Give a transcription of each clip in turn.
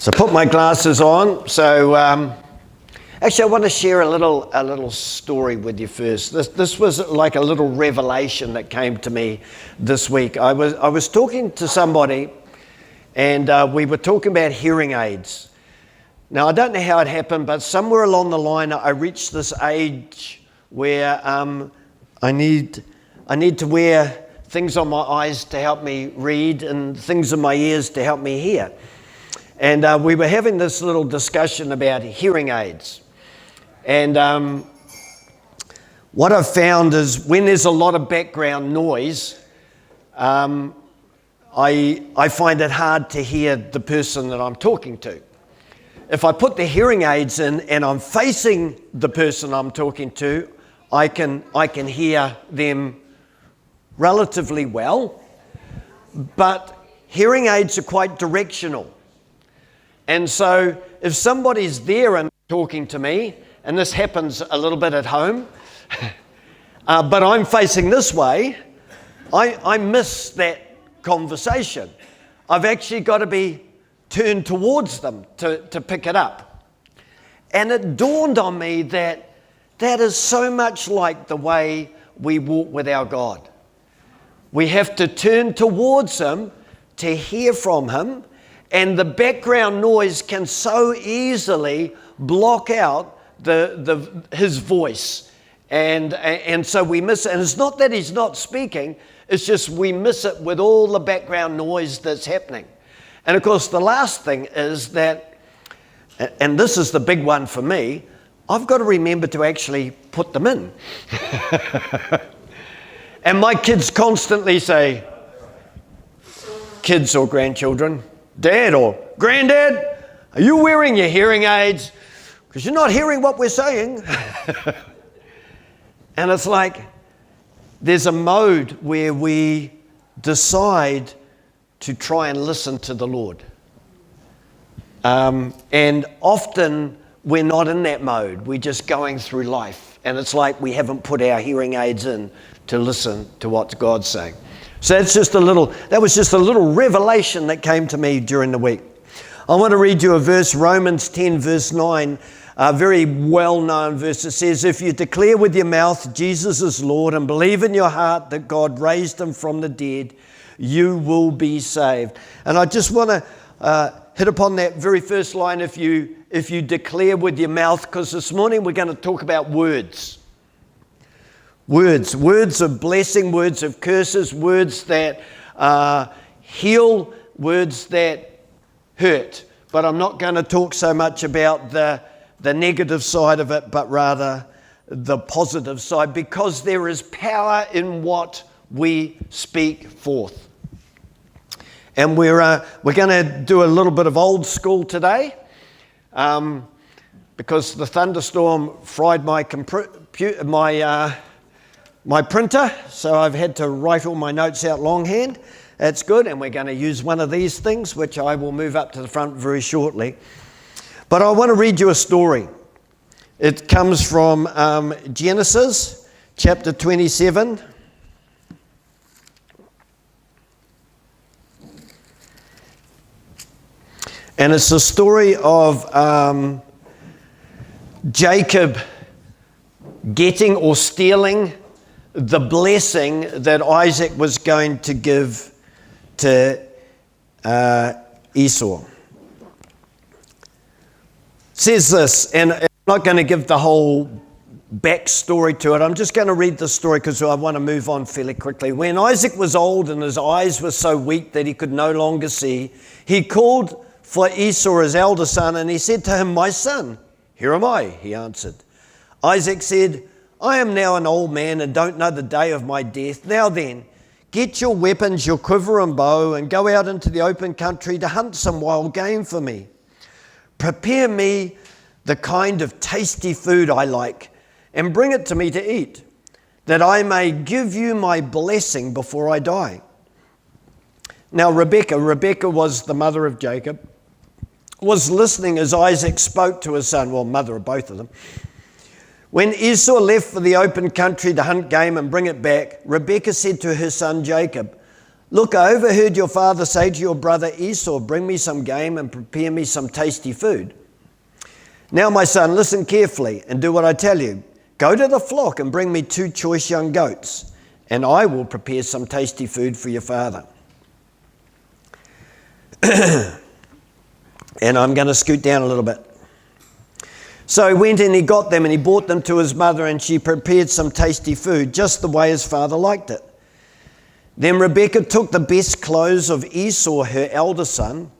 So put my glasses on. So actually, I want to share a little story with you first. This was like a little revelation that came to me this week. I was talking to somebody, and we were talking about hearing aids. Now, I don't know how it happened, but somewhere along the line, I reached this age where I need to wear things on my eyes to help me read and things in my ears to help me hear. And we were having this little discussion about hearing aids. And what I've found is when there's a lot of background noise, I find it hard to hear the person that I'm talking to. If I put the hearing aids in and I'm facing the person I'm talking to, I can hear them relatively well. But hearing aids are quite directional. And so if somebody's there and talking to me, and this happens a little bit at home, but I'm facing this way, I miss that conversation. I've actually got to be turned towards them to pick it up. And it dawned on me that is so much like the way we walk with our God. We have to turn towards Him to hear from Him, and the background noise can so easily block out His voice. And so we miss it. And it's not that He's not speaking, it's just we miss it with all the background noise that's happening. And of course, the last thing is that, and this is the big one for me, I've got to remember to actually put them in. And my kids constantly say, kids or grandchildren, Dad or Granddad, are you wearing your hearing aids? Because you're not hearing what we're saying. And it's like there's a mode where we decide to try and listen to the Lord. And often we're not in that mode. We're just going through life. And it's like we haven't put our hearing aids in to listen to what God's saying. So that was just a little revelation that came to me during the week. I want to read you a verse, Romans 10 verse 9, a very well-known verse. It says, if you declare with your mouth Jesus is Lord and believe in your heart that God raised Him from the dead, you will be saved. And I just want to hit upon that very first line, if you declare with your mouth, because this morning we're going to talk about words. Words of blessing, words of curses, words that heal, words that hurt. But I'm not going to talk so much about the negative side of it, but rather the positive side, because there is power in what we speak forth. And we're going to do a little bit of old school today, because the thunderstorm fried my printer, so I've had to write all my notes out longhand. That's good, and we're going to use one of these things, which I will move up to the front very shortly. But I want to read you a story. It comes from Genesis chapter 27. And it's the story of Jacob getting or stealing the blessing that Isaac was going to give to Esau. It says this, and I'm not going to give the whole backstory to it. I'm just going to read the story because I want to move on fairly quickly. When Isaac was old and his eyes were so weak that he could no longer see, he called for Esau, his elder son, and he said to him, "My son." "Here am I," he answered. Isaac said, "I am now an old man and don't know the day of my death. Now then, get your weapons, your quiver and bow, and go out into the open country to hunt some wild game for me. Prepare me the kind of tasty food I like, and bring it to me to eat, that I may give you my blessing before I die." Now Rebekah was the mother of Jacob, was listening as Isaac spoke to his son, well, mother of both of them. When Esau left for the open country to hunt game and bring it back, Rebekah said to her son Jacob, Look, I overheard your father say to your brother Esau, bring me some game and prepare me some tasty food. Now, my son, listen carefully and do what I tell you. Go to the flock and bring me 2 choice young goats, and I will prepare some tasty food for your father. And I'm going to scoot down a little bit. So he went and he got them and he brought them to his mother, and she prepared some tasty food just the way his father liked it. Then Rebekah took the best clothes of Esau, her elder son,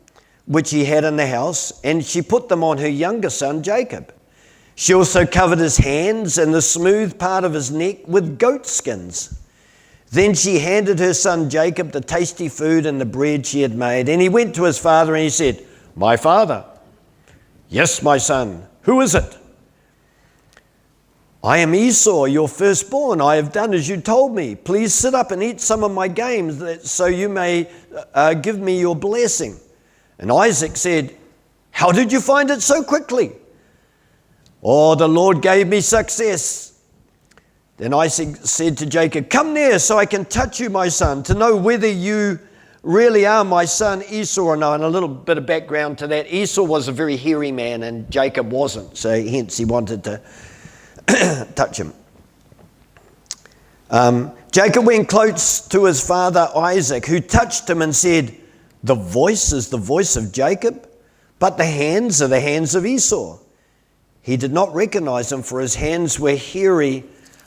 which he had in the house, and she put them on her younger son, Jacob. She also covered his hands and the smooth part of his neck with goat skins. Then she handed her son Jacob the tasty food and the bread she had made. And he went to his father and he said, "My father." "Yes, my son. Who is it?" "I am Esau, your firstborn. I have done as you told me. Please sit up and eat some of my game so you may give me your blessing." And Isaac said, "How did you find it so quickly?" "Oh, the Lord gave me success." Then Isaac said to Jacob, "Come near so I can touch you, my son, to know whether you really are my son Esau or no." And a little bit of background to that. Esau was a very hairy man and Jacob wasn't, so hence he wanted to touch him. Jacob went close to his father Isaac, who touched him and said, "The voice is the voice of Jacob, but the hands are the hands of Esau." He did not recognize him, for his hands were hairy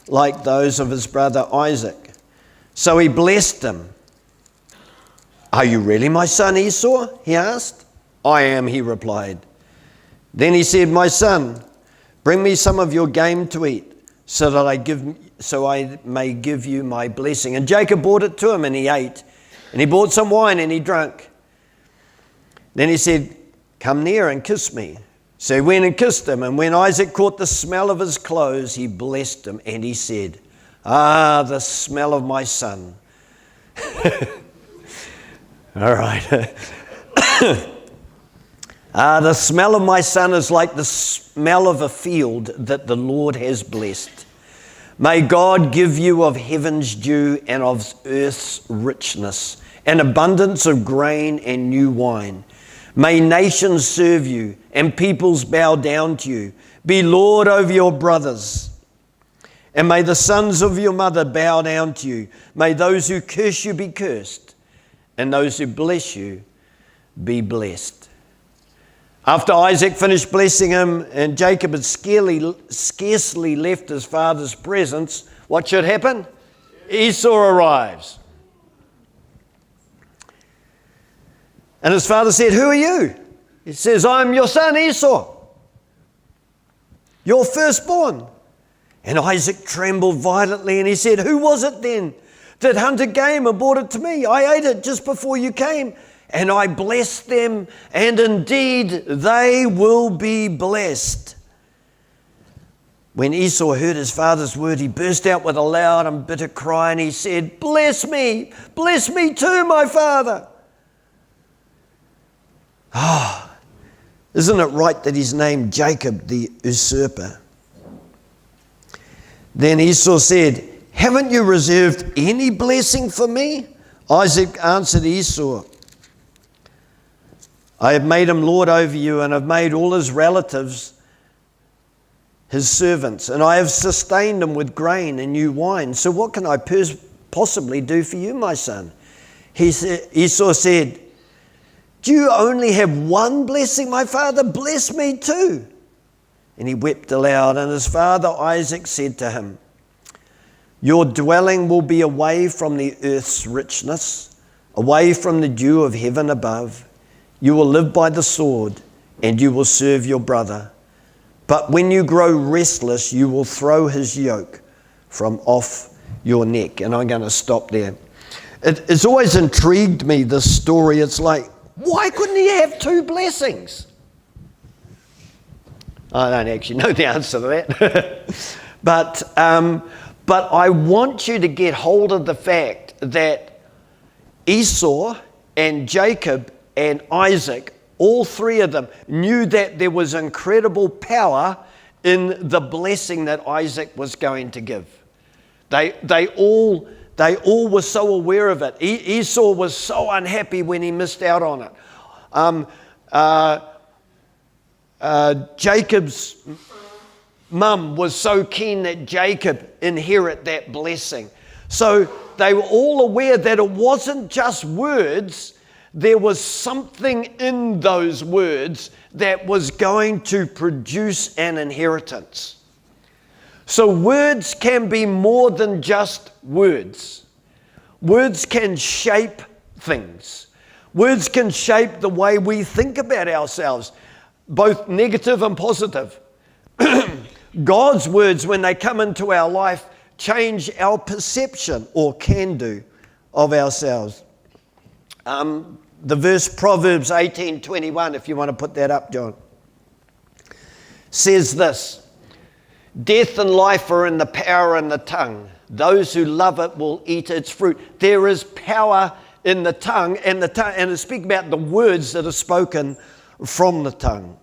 like those of his brother Isaac. So he blessed him. "Are you really my son Esau?" he asked. "I am," he replied. Then he said, "My son, bring me some of your game to eat, so I may give you my blessing." And Jacob brought it to him, and he ate. And he brought some wine, and he drank. Then he said, "Come near and kiss me." So he went and kissed him. And when Isaac caught the smell of his clothes, he blessed him, and he said, "Ah, the smell of my son." All right. "The smell of my son is like the smell of a field that the Lord has blessed. May God give you of heaven's dew and of earth's richness, an abundance of grain and new wine. May nations serve you and peoples bow down to you. Be Lord over your brothers. And may the sons of your mother bow down to you. May those who curse you be cursed, and those who bless you be blessed." After Isaac finished blessing him and Jacob had scarcely left his father's presence, what should happen? Esau arrives. And his father said, "Who are you?" He says, "I'm your son Esau, your firstborn." And Isaac trembled violently and he said, "Who was it then that hunted game and brought it to me? I ate it just before you came, and I blessed them, and indeed they will be blessed." When Esau heard his father's word, he burst out with a loud and bitter cry, and he said, bless me too, my father." Isn't it right that he's named Jacob the usurper? Then Esau said, "Haven't you reserved any blessing for me?" Isaac answered Esau, "I have made him lord over you, and have made all his relatives his servants, and I have sustained him with grain and new wine. So what can I possibly do for you, my son?" Esau said, "Do you only have one blessing, my father? Bless me too." And he wept aloud, and his father Isaac said to him, "Your dwelling will be away from the earth's richness, away from the dew of heaven above. You will live by the sword, and you will serve your brother. But when you grow restless, you will throw his yoke from off your neck." And I'm going to stop there. It's always intrigued me, this story. It's like, why couldn't he have 2 blessings? I don't actually know the answer to that. But I want you to get hold of the fact that Esau and Jacob and Isaac, all 3 of them, knew that there was incredible power in the blessing that Isaac was going to give. They They all were so aware of it. Esau was so unhappy when he missed out on it. Jacob's mum was so keen that Jacob inherit that blessing. So they were all aware that it wasn't just words. There was something in those words that was going to produce an inheritance. So words can be more than just words. Words can shape things. Words can shape the way we think about ourselves, both negative and positive. God's words, when they come into our life, change our perception, or can do, of ourselves. The verse Proverbs 18:21, if you want to put that up, John, says this: death and life are in the power of the tongue. Those who love it will eat its fruit. There is power in the tongue, and to speak about the words that are spoken from the tongue.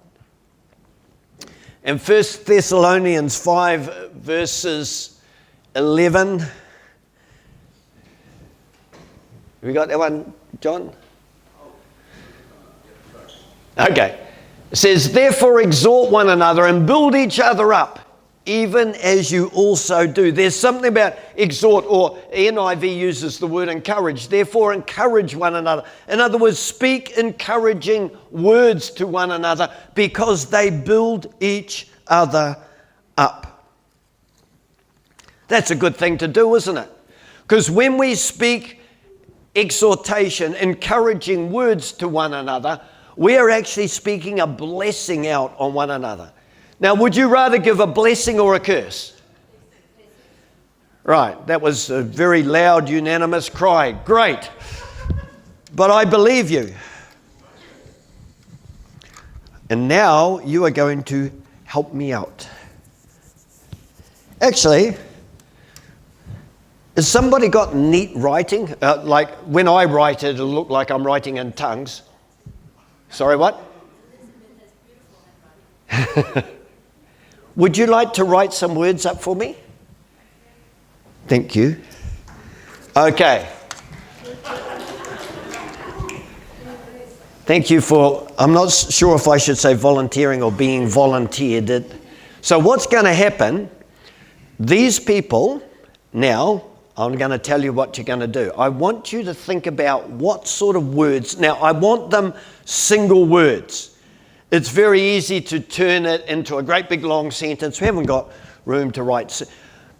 In 1 Thessalonians 5 verses 11. Have we got that one, John? Okay. It says, therefore exhort one another and build each other up, even as you also do. There's something about exhort, or NIV uses the word encourage. Therefore encourage one another. In other words, speak encouraging words to one another, because they build each other up. That's a good thing to do, isn't it? Because when we speak exhortation, encouraging words to one another, we are actually speaking a blessing out on one another. Now, would you rather give a blessing or a curse? Right, that was a very loud, unanimous cry. Great. But I believe you. And now you are going to help me out. Actually, has somebody got neat writing? Like when I write it, it'll look like I'm writing in tongues. Sorry, what? Would you like to write some words up for me? Thank you. Okay. Thank you for, I'm not sure if I should say volunteering or being volunteered. So what's going to happen, these people, now, I'm going to tell you what you're going to do. I want you to think about what sort of words. Now, I want them single words. It's very easy to turn it into a great big long sentence. We haven't got room to write.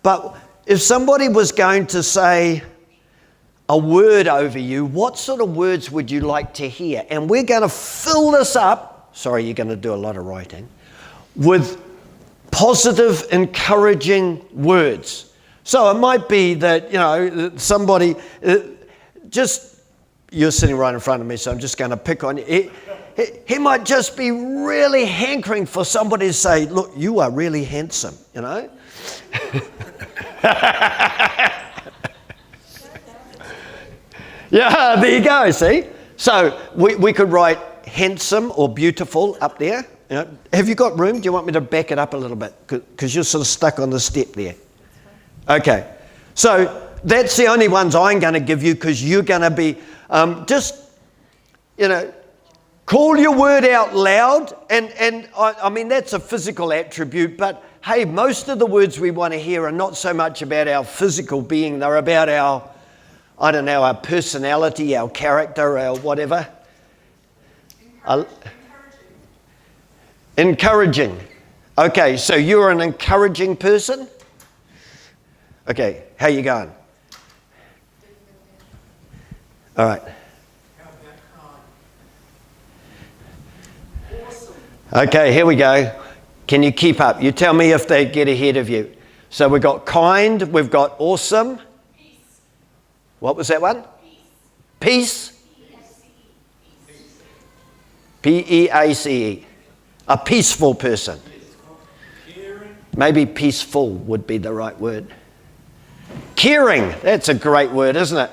But if somebody was going to say a word over you, what sort of words would you like to hear? And we're going to fill this up, sorry, you're going to do a lot of writing, with positive, encouraging words. So it might be that, you know, somebody, you're sitting right in front of me, so I'm just going to pick on you. He might just be really hankering for somebody to say, look, you are really handsome, you know. Yeah, there you go, see. So we could write handsome or beautiful up there. You know. Have you got room? Do you want me to back it up a little bit? Because you're sort of stuck on the step there. Okay, so that's the only ones I'm going to give you, because you're going to be call your word out loud. And I mean, that's a physical attribute, but hey, most of the words we want to hear are not so much about our physical being. They're about our, our personality, our character, our whatever. Encouraging. Okay, so you're an encouraging person? Okay, how you going? All right. Okay, here we go. Can you keep up? You tell me if they get ahead of you. So we've got kind, we've got awesome. Peace. What was that one? Peace. Peace? P-E-A-C-E. A peaceful person. Maybe peaceful would be the right word. Caring. That's a great word, isn't it?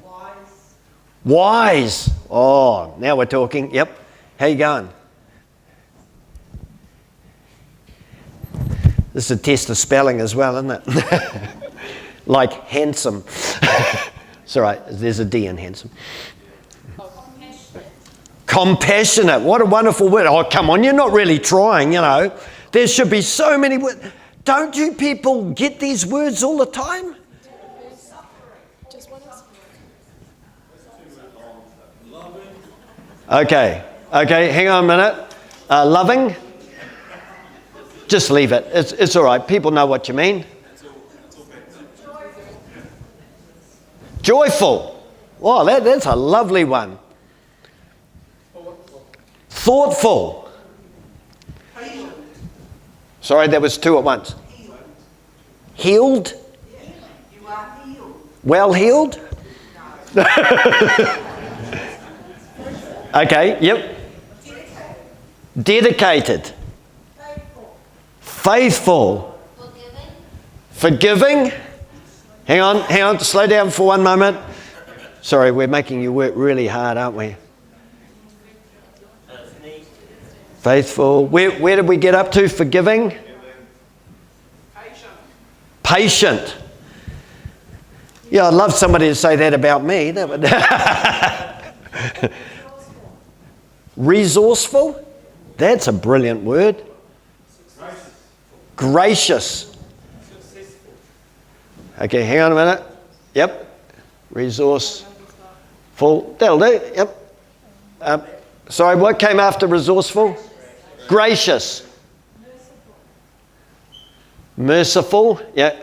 Wise. Wise. Oh, now we're talking. Yep. How you going? This is a test of spelling as well, isn't it? like handsome. It's all right. There's a D in handsome. Compassionate. What a wonderful word. Oh, come on. You're not really trying, you know. There should be so many words. Don't you people get these words all the time? Okay, hang on a minute. Loving? Just leave it. It's all right. People know what you mean. Joyful. Wow, that's a lovely one. Thoughtful. Sorry, that was two at once. Healed? You are healed. Well healed? Okay, yep. Dedicated. Faithful. Forgiving. Hang on, slow down for one moment. Sorry, we're making you work really hard, aren't we? Faithful. Where did we get up to? Forgiving? Patient. Yeah, I'd love somebody to say that about me. That would Resourceful? That's a brilliant word. Gracious. Okay, hang on a minute. Yep. Resourceful. That'll do. Yep. Sorry, what came after resourceful? Gracious. Merciful. Yeah.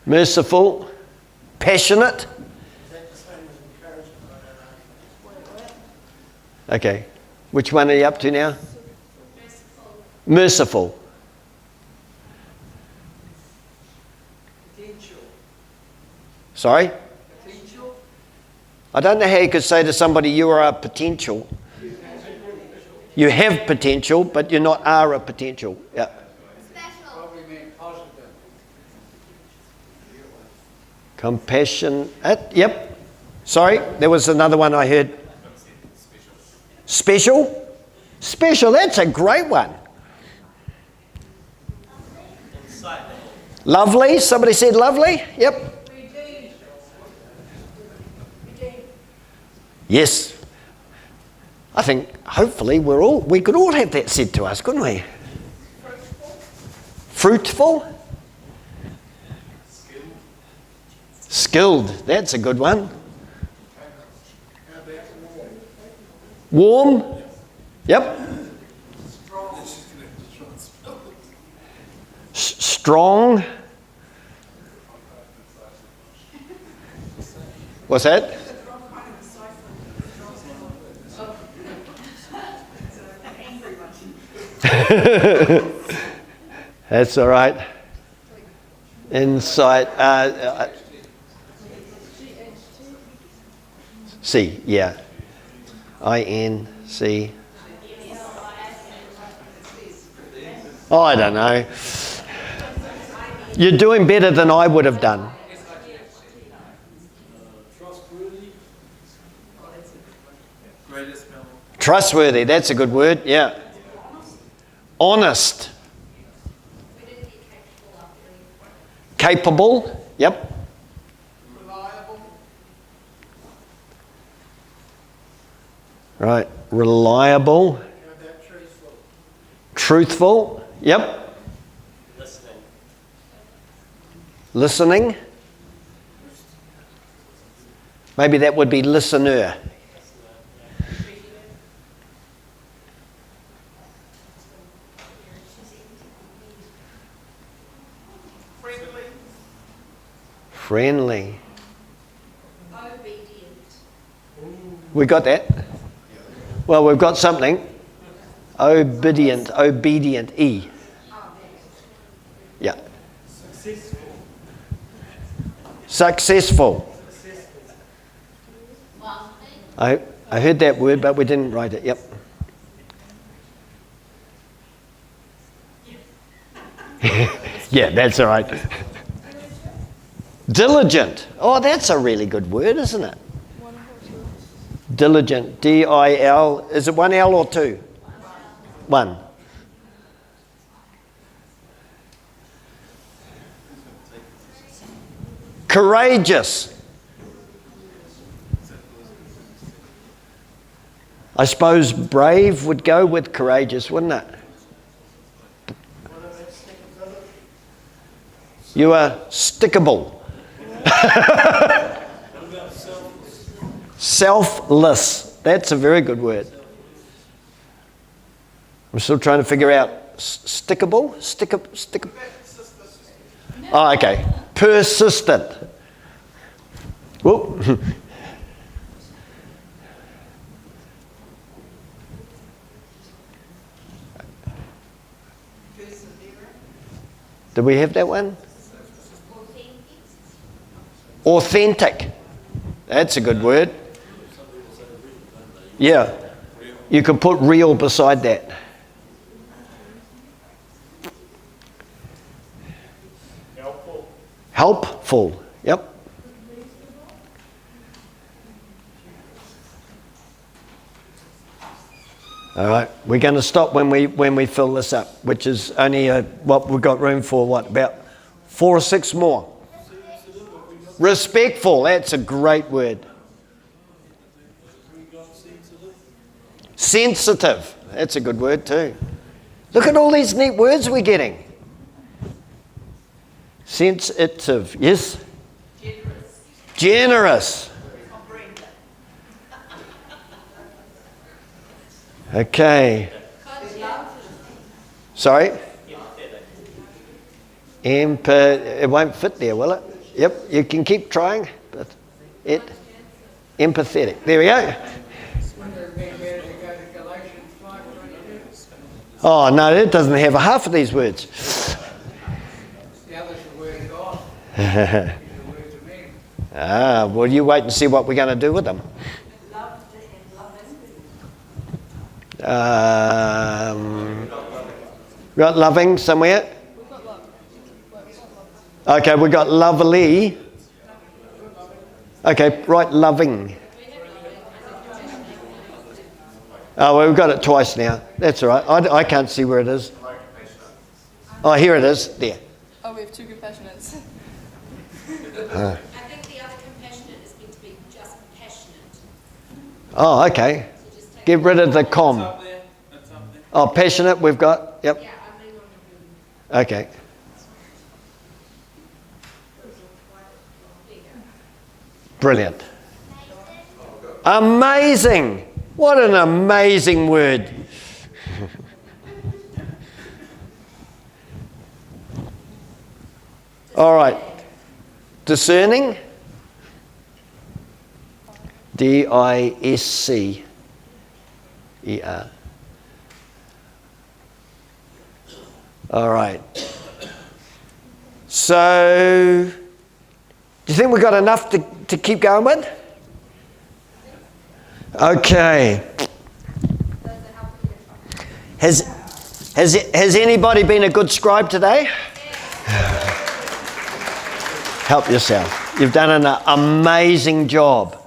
Merciful. Passionate. Okay. Which one are you up to now? Merciful. Sorry? I don't know how you could say to somebody, you are a potential. You have potential, but you're not are a potential. Yeah. Compassion. Yep. Sorry, there was another one I heard. Special? Special, that's a great one. Lovely. Somebody said lovely? Yep. Yes. I think hopefully we could all have that said to us, couldn't we? Fruitful? Skilled. That's a good one. Warm? Yep. Strong? What's that? That's all right. Insight. C, yeah. I-N-C. Oh, I don't know. You're doing better than I would have done. Trustworthy, that's a good word, yeah. Honest. Capable, yep. Right, reliable. Truthful, yep. Listening. Maybe that would be listener. Friendly. Obedient. We got that? Well, we've got something. Obedient, E. Yeah. Successful. I heard that word, but we didn't write it. Yep. Yeah, that's all right. Diligent. Oh, that's a really good word, isn't it? Diligent. D-I-L. Is it one L or two? One. Courageous. I suppose brave would go with courageous, wouldn't it? You are stickable. Selfless. That's a very good word. I'm still trying to figure out stickable. Stickable. Oh, okay. Persistent. Whoop. Do we have that one? Authentic. That's a good word. Yeah. You could put real beside that. Helpful. Yep. All right, we're going to stop when we fill this up, which is only what we've got room for. What, about 4 or 6 more? Respectful. That's a great word. Sensitive. That's a good word too. Look at all these neat words we're getting. Sensitive. Yes. Generous. Okay. Sorry? It won't fit there, will it? Yep, you can keep trying. But empathetic. There we go. Oh, no, it doesn't have a half of these words. Well, you wait and see what we're going to do with them. Got loving somewhere? Okay, we got lovely. Okay, right, loving. Oh, well, we've got it twice now. That's all right. I can't see where it is. Oh, here it is. There. Oh, we have 2 compassionates. I think the other compassionate is meant to be just passionate. Oh, okay. Get rid of the com. Oh, passionate we've got. Yep. Yeah, I mean on the Okay. Brilliant. Amazing. What an amazing word. All right. Discerning. DISCER. All right. So, do you think we've got enough to keep going with? Okay. Has anybody been a good scribe today? Help yourself. You've done an amazing job.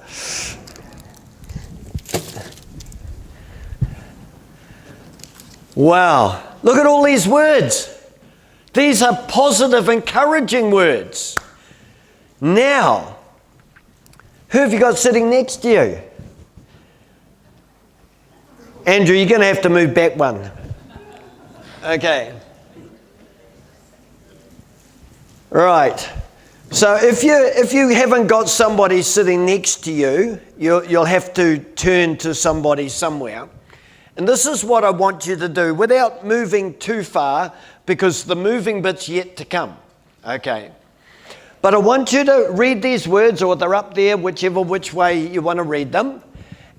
Wow. Look at all these words. These are positive, encouraging words. Now, who have you got sitting next to you? Andrew, you're going to have to move back one. Okay. Right. So if you haven't got somebody sitting next to you, you'll have to turn to somebody somewhere. And this is what I want you to do without moving too far, because the moving bit's yet to come. Okay. But I want you to read these words, or they're up there, which way you want to read them.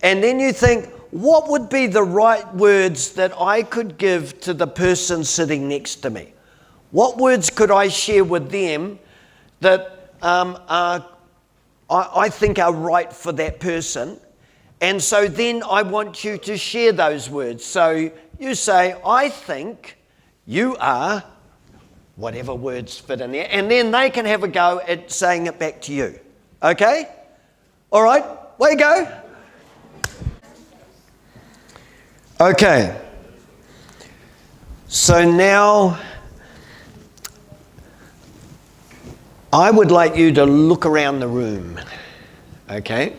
And then you think, what would be the right words that I could give to the person sitting next to me? What words could I share with them that I think are right for that person? And so then I want you to share those words. So you say, I think you are, whatever words fit in there, and then they can have a go at saying it back to you. Okay? All right, way to go. Okay. So now, I would like you to look around the room, okay?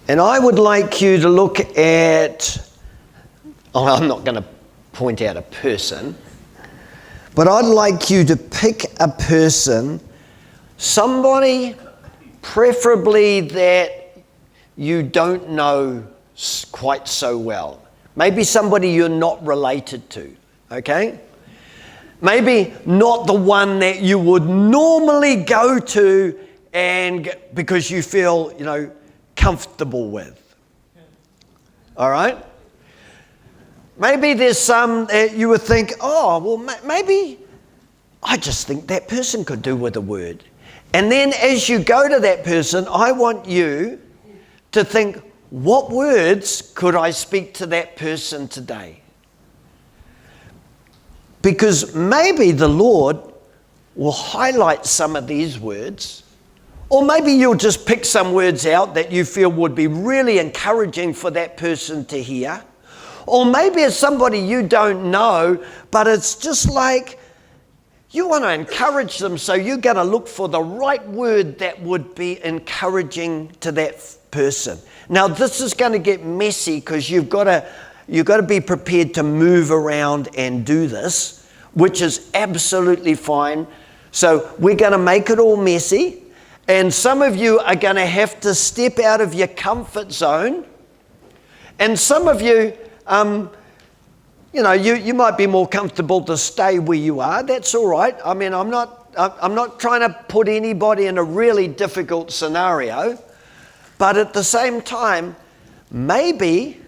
And I would like you to look at, I'm not going to point out a person, but I'd like you to pick a person, somebody preferably that you don't know quite so well. Maybe somebody you're not related to, okay? Maybe not the one that you would normally go to and because you feel, comfortable with. All right? Maybe there's some that you would think, maybe I just think that person could do with a word. And then as you go to that person, I want you to think, what words could I speak to that person today? Because maybe the Lord will highlight some of these words, or maybe you'll just pick some words out that you feel would be really encouraging for that person to hear. Or maybe it's somebody you don't know, but it's just like you want to encourage them, so you're going to look for the right word that would be encouraging to that person. Now, this is going to get messy because you've got to be prepared to move around and do this, which is absolutely fine. So we're going to make it all messy, and some of you are going to have to step out of your comfort zone, and some of you you might be more comfortable to stay where you are. That's all right. I mean, I'm not trying to put anybody in a really difficult scenario, but at the same time, maybe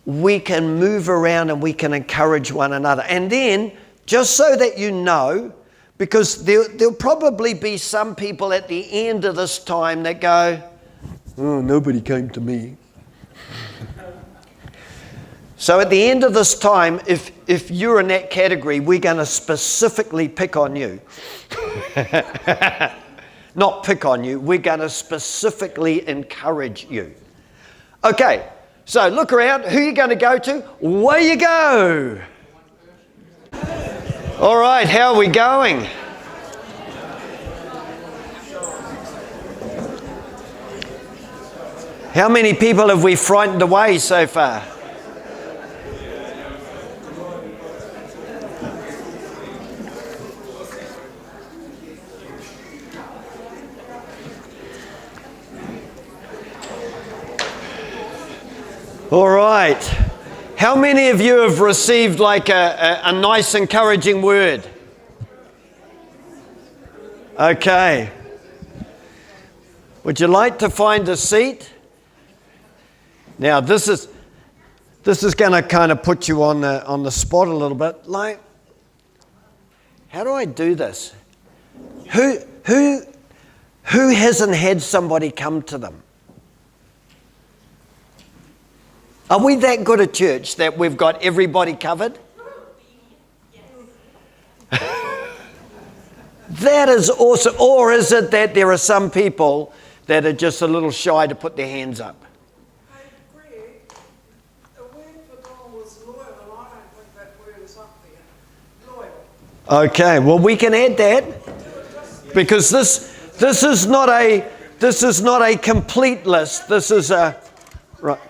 we can move around and we can encourage one another. And then, just so that you know, because there'll probably be some people at the end of this time that go, oh, nobody came to me. So at the end of this time, if you're in that category, we're going to specifically pick on you. Not pick on you, we're going to specifically encourage you. Okay, so look around. Who are you going to go to? Away you go. All right, how are we going? How many people have we frightened away so far? All right. How many of you have received like a nice encouraging word? Okay. Would you like to find a seat? Now this is going to kind of put you on the spot a little bit. Like, how do I do this? Who hasn't had somebody come to them? Are we that good at church that we've got everybody covered? That is awesome. Or is it that there are some people that are just a little shy to put their hands up? Hey, Greg, the word for God was loyal, and I don't think that word is up there. Loyal. Okay, well we can add that because this is not a complete list. This is a right.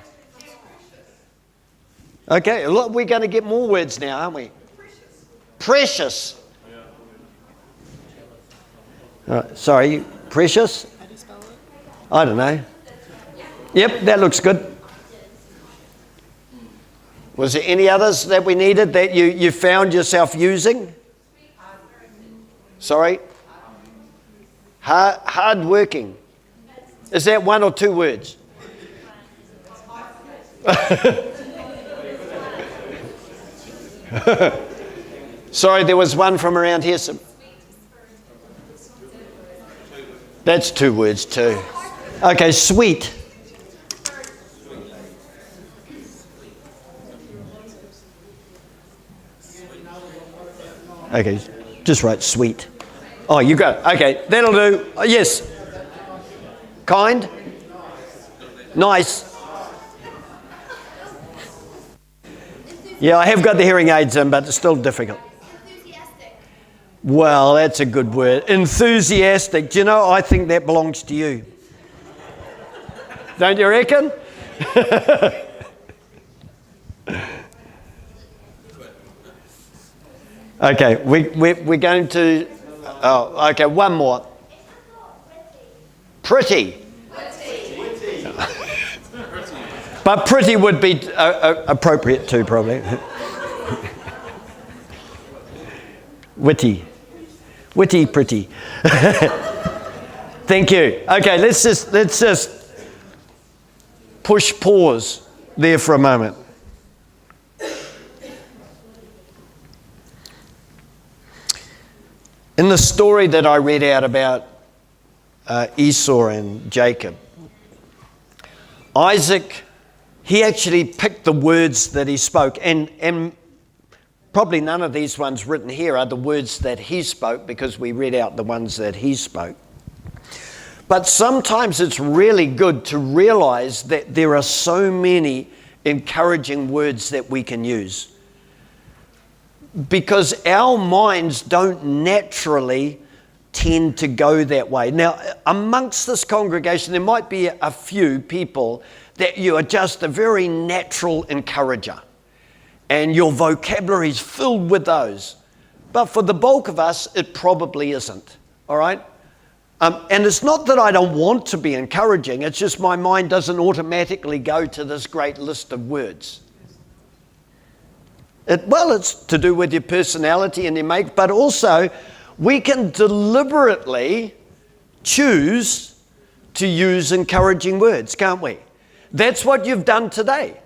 Okay, look, we're going to get more words now, aren't we? Precious. Sorry, precious? How do you spell it? I don't know. Yep, that looks good. Was there any others that we needed that you found yourself using? Sorry? Hard working. Is that one or two words? Sorry, there was one from around here. That's two words too. Okay, sweet. Okay, just write sweet. Oh, you got it. Okay, that'll do. Oh, yes. Kind. Nice. Yeah, I have got the hearing aids in, but it's still difficult. Enthusiastic. Well, that's a good word. Enthusiastic. Do you know, I think that belongs to you. Don't you reckon? Okay, we're going to... Oh, okay, one more. Pretty. But pretty would be appropriate too, probably. Witty. Witty, pretty. Thank you. Okay, let's just push pause there for a moment. In the story that I read out about Esau and Jacob, Isaac, he actually picked the words that he spoke, and probably none of these ones written here are the words that he spoke, because we read out the ones that he spoke. But sometimes it's really good to realize that there are so many encouraging words that we can use, because our minds don't naturally tend to go that way. Now, amongst this congregation, there might be a few people that you are just a very natural encourager, and your vocabulary is filled with those. But for the bulk of us, it probably isn't, all right? And it's not that I don't want to be encouraging, it's just my mind doesn't automatically go to this great list of words. It's to do with your personality and your make, but also we can deliberately choose to use encouraging words, can't we? That's what you've done today.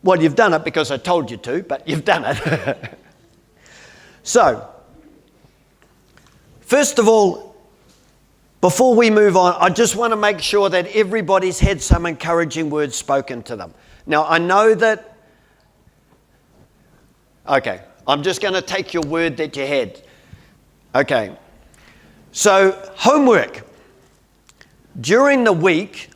Well, you've done it because I told you to, but you've done it. So, first of all, before we move on, I just want to make sure that everybody's had some encouraging words spoken to them. Now, I know that... Okay, I'm just going to take your word that you had. Okay, so homework. During the week,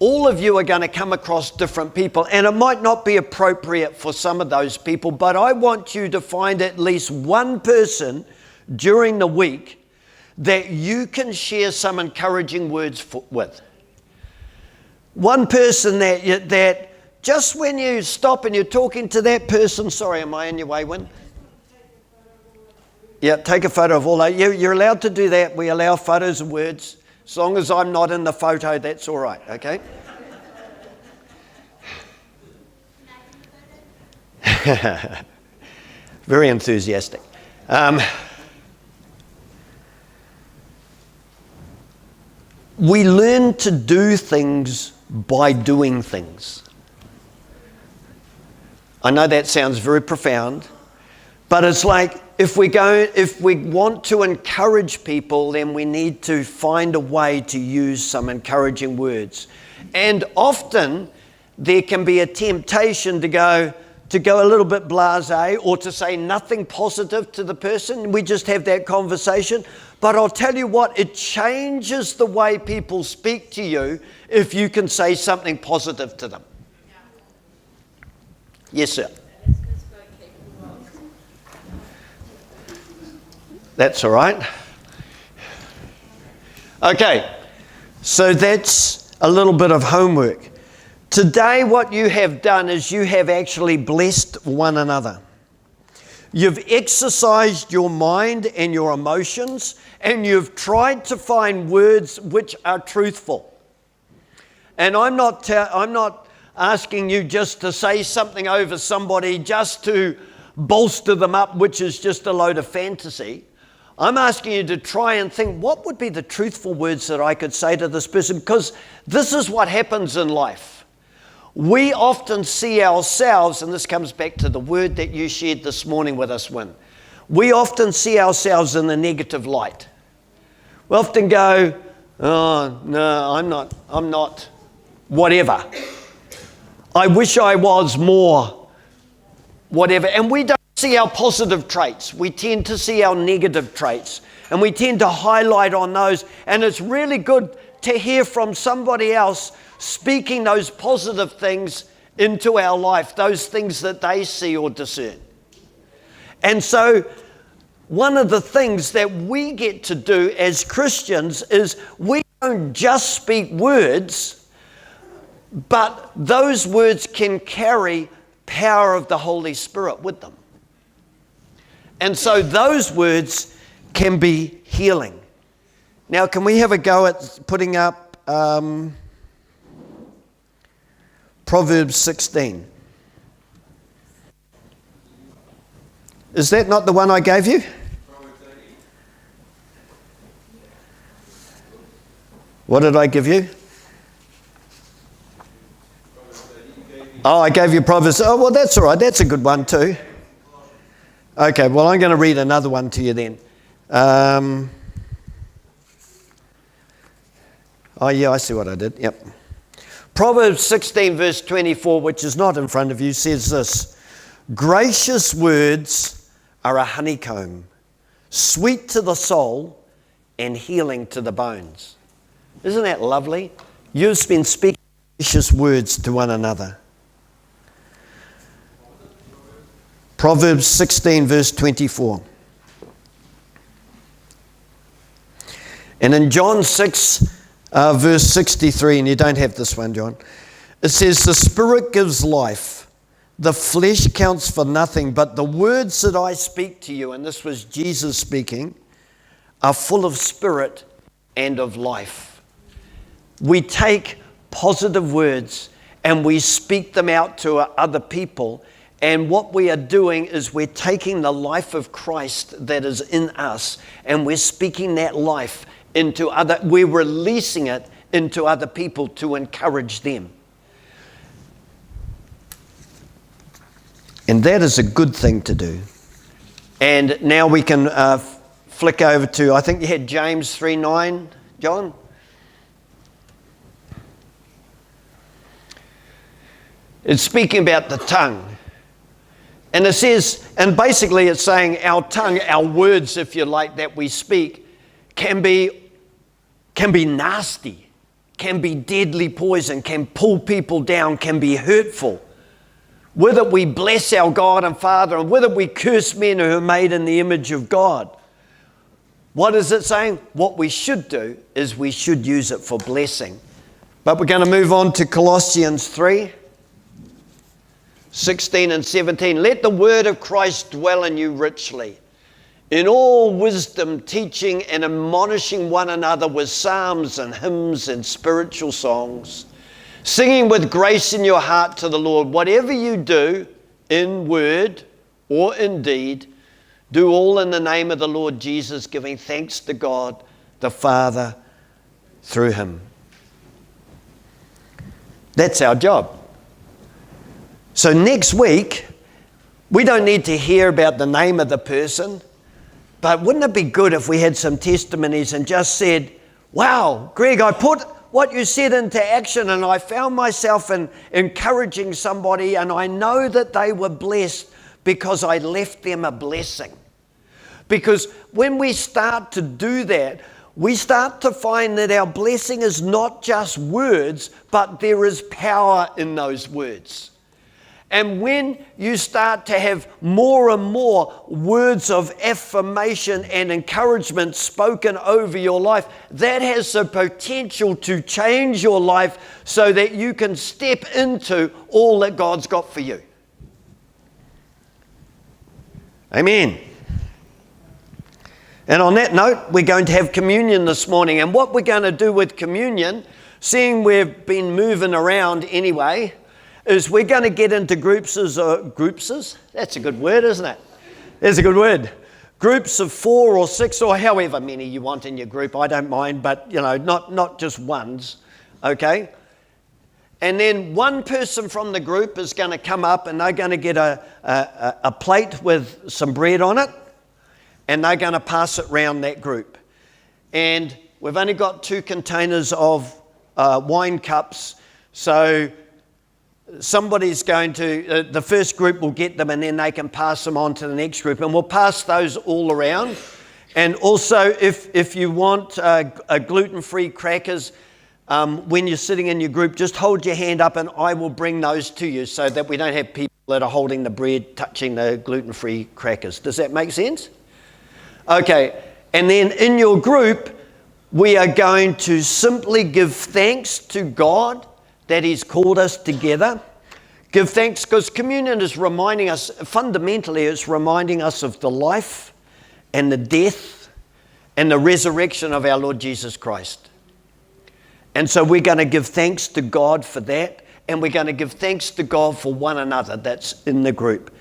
all of you are going to come across different people, and it might not be appropriate for some of those people, but I want you to find at least one person during the week that you can share some encouraging words with. One person that just when you stop and you're talking to that person, sorry, am I in your way, Wynn? Yeah, take a photo of all that. You're allowed to do that. We allow photos of words. As long as I'm not in the photo, that's all right, okay? Very enthusiastic. We learn to do things by doing things. I know that sounds very profound, but it's like if we want to encourage people, then we need to find a way to use some encouraging words. And often there can be a temptation to go a little bit blasé, or to say nothing positive to the person. We just have that conversation. But I'll tell you what, it changes the way people speak to you if you can say something positive to them. Yes, sir. That's all right. Okay, so that's a little bit of homework. Today, what you have done is you have actually blessed one another. You've exercised your mind and your emotions, and you've tried to find words which are truthful. And I'm not asking you just to say something over somebody just to bolster them up, which is just a load of fantasy. I'm asking you to try and think, what would be the truthful words that I could say to this person? Because this is what happens in life. We often see ourselves, and this comes back to the word that you shared this morning with us, Wynn. We often see ourselves in the negative light. We often go, oh, no, I'm not, whatever. I wish I was more, whatever. And we don't see our positive traits. We tend to see our negative traits, and we tend to highlight on those. And it's really good to hear from somebody else speaking those positive things into our life, those things that they see or discern. And so one of the things that we get to do as Christians is we don't just speak words, but those words can carry power of the Holy Spirit with them. And so those words can be healing. Now, can we have a go at putting up Proverbs 16? Is that not the one I gave you? What did I give you? Oh, I gave you Proverbs. Oh, well, that's all right. That's a good one too. Okay, well, I'm going to read another one to you then. Oh, yeah, I see what I did. Yep. Proverbs 16, verse 24, which is not in front of you, says this: gracious words are a honeycomb, sweet to the soul and healing to the bones. Isn't that lovely? You've been speaking gracious words to one another. Proverbs 16, verse 24. And in John 6, verse 63, and you don't have this one, John, it says, the Spirit gives life. The flesh counts for nothing, but the words that I speak to you, and this was Jesus speaking, are full of spirit and of life. We take positive words and we speak them out to other people. And what we are doing is we're taking the life of Christ that is in us and we're speaking that life into we're releasing it into other people to encourage them. And that is a good thing to do. And now we can flick over to, I think you had James 3:9, John? It's speaking about the tongue. And it says, and basically it's saying our tongue, our words, if you like, that we speak, can be nasty, can be deadly poison, can pull people down, can be hurtful. Whether we bless our God and Father, and whether we curse men who are made in the image of God. What is it saying? What we should do is we should use it for blessing. But we're going to move on to Colossians 3. 16 and 17, let the word of Christ dwell in you richly, in all wisdom, teaching and admonishing one another with psalms and hymns and spiritual songs, singing with grace in your heart to the Lord. Whatever you do, in word or in deed, do all in the name of the Lord Jesus, giving thanks to God the Father through him. That's our job. So next week, we don't need to hear about the name of the person, but wouldn't it be good if we had some testimonies and just said, wow, Greg, I put what you said into action and I found myself encouraging somebody and I know that they were blessed because I left them a blessing. Because when we start to do that, we start to find that our blessing is not just words, but there is power in those words. And when you start to have more and more words of affirmation and encouragement spoken over your life, that has the potential to change your life so that you can step into all that God's got for you. Amen. And on that note, we're going to have communion this morning. And what we're going to do with communion, seeing we've been moving around anyway, is we're going to get into groupses. That's a good word, isn't it? That's a good word. Groups of 4 or 6 or however many you want in your group. I don't mind, but not just ones, okay? And then one person from the group is going to come up and they're going to get a plate with some bread on it and they're going to pass it round that group. And we've only got 2 containers of wine cups, so somebody's going to, the first group will get them and then they can pass them on to the next group. And we'll pass those all around. And also, if you want a gluten-free crackers, when you're sitting in your group, just hold your hand up and I will bring those to you so that we don't have people that are holding the bread touching the gluten-free crackers. Does that make sense? Okay, and then in your group, we are going to simply give thanks to God that He's called us together. Give thanks because communion is reminding us, fundamentally, it's reminding us of the life and the death and the resurrection of our Lord Jesus Christ. And so we're going to give thanks to God for that, and we're going to give thanks to God for one another that's in the group.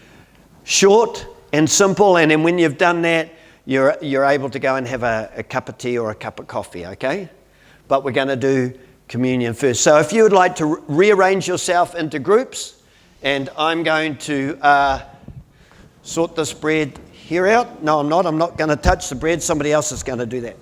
Short and simple, and then when you've done that, you're able to go and have a cup of tea or a cup of coffee, okay? But we're going to do communion first. So if you would like to rearrange yourself into groups, and I'm going to sort this bread here out. No, I'm not. I'm not going to touch the bread. Somebody else is going to do that.